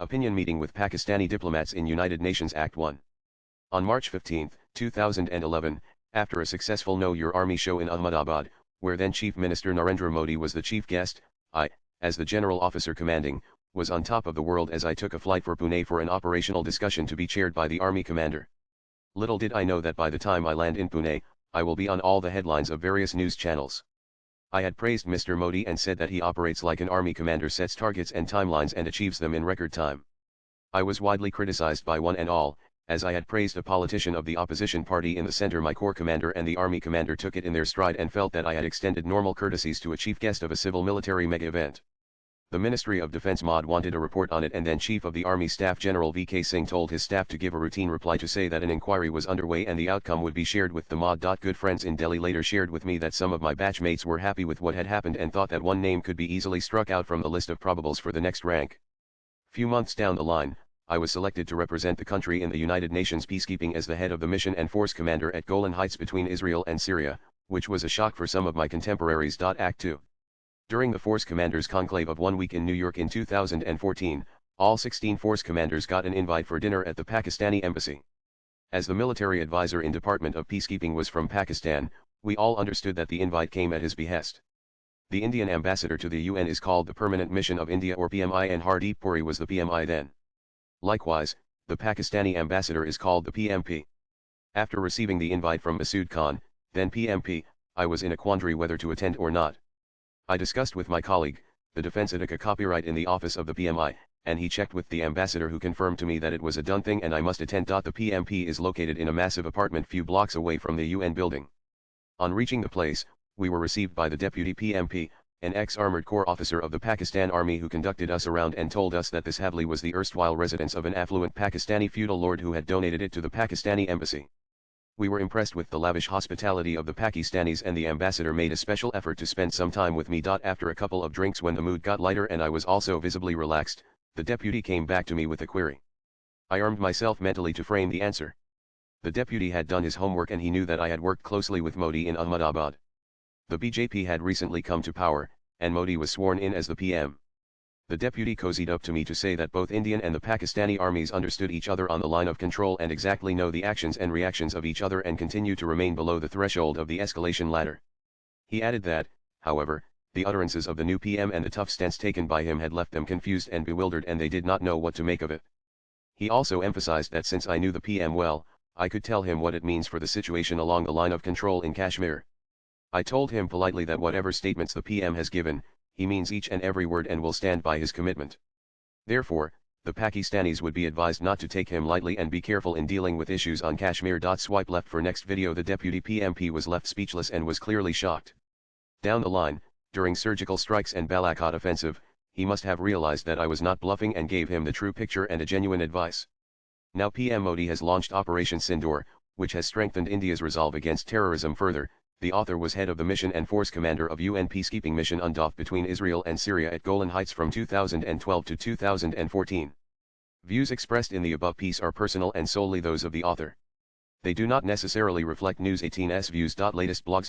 Opinion meeting with Pakistani diplomats in United Nations Act 1. On March 15, 2011, after a successful Know Your Army show in Ahmedabad, where then Chief Minister Narendra Modi was the chief guest, I, as the general officer commanding, was on top of the world as I took a flight for Pune for an operational discussion to be chaired by the army commander. Little did I know that by the time I land in Pune, I will be on all the headlines of various news channels. I had praised Mr. Modi and said that he operates like an army commander, sets targets and timelines and achieves them in record time. I was widely criticized by one and all, as I had praised a politician of the opposition party in the center. My corps commander and the army commander took it in their stride and felt that I had extended normal courtesies to a chief guest of a civil military mega event. The Ministry of Defense MOD wanted a report on it, and then Chief of the Army Staff General VK Singh told his staff to give a routine reply to say that an inquiry was underway and the outcome would be shared with the MOD. Good friends in Delhi later shared with me that some of my batchmates were happy with what had happened and thought that one name could be easily struck out from the list of probables for the next rank. Few months down the line, I was selected to represent the country in the United Nations peacekeeping as the head of the mission and force commander at Golan Heights between Israel and Syria, which was a shock for some of my contemporaries. Act 2. During the Force Commanders Conclave of 1 week in New York in 2014, all 16 Force Commanders got an invite for dinner at the Pakistani embassy. As the military advisor in Department of Peacekeeping was from Pakistan, we all understood that the invite came at his behest. The Indian ambassador to the UN is called the Permanent Mission of India or PMI, and Hardeep Puri was the PMI then. Likewise, the Pakistani ambassador is called the PMP. After receiving the invite from Masood Khan, then PMP, I was in a quandary whether to attend or not. I discussed with my colleague, the defense Attica copyright in the office of the PMI, and he checked with the ambassador, who confirmed to me that it was a done thing and I must attend. The PMP is located in a massive apartment few blocks away from the UN building. On reaching the place, we were received by the deputy PMP, an ex-armored corps officer of the Pakistan Army, who conducted us around and told us that this Havli was the erstwhile residence of an affluent Pakistani feudal lord who had donated it to the Pakistani embassy. We were impressed with the lavish hospitality of the Pakistanis, and the ambassador made a special effort to spend some time with me. After a couple of drinks, when the mood got lighter and I was also visibly relaxed, the deputy came back to me with a query. I armed myself mentally to frame the answer. The deputy had done his homework and he knew that I had worked closely with Modi in Ahmedabad. The BJP had recently come to power, and Modi was sworn in as the PM. The deputy cozied up to me to say that both Indian and the Pakistani armies understood each other on the line of control and exactly know the actions and reactions of each other and continue to remain below the threshold of the escalation ladder. He added that, however, the utterances of the new PM and the tough stance taken by him had left them confused and bewildered and they did not know what to make of it. He also emphasized that since I knew the PM well, I could tell him what it means for the situation along the line of control in Kashmir. I told him politely that whatever statements the PM has given, he means each and every word and will stand by his commitment. Therefore, the Pakistanis would be advised not to take him lightly and be careful in dealing with issues on Kashmir. Swipe left for next video. The deputy PMP was left speechless and was clearly shocked. Down the line, during surgical strikes and Balakot offensive, he must have realized that I was not bluffing and gave him the true picture and a genuine advice. Now PM Modi has launched Operation Sindoor, which has strengthened India's resolve against terrorism further. The author was head of the mission and force commander of UN peacekeeping mission UNDOF between Israel and Syria at Golan Heights from 2012 to 2014. Views expressed in the above piece are personal and solely those of the author. They do not necessarily reflect News 18's views. Latest blogs.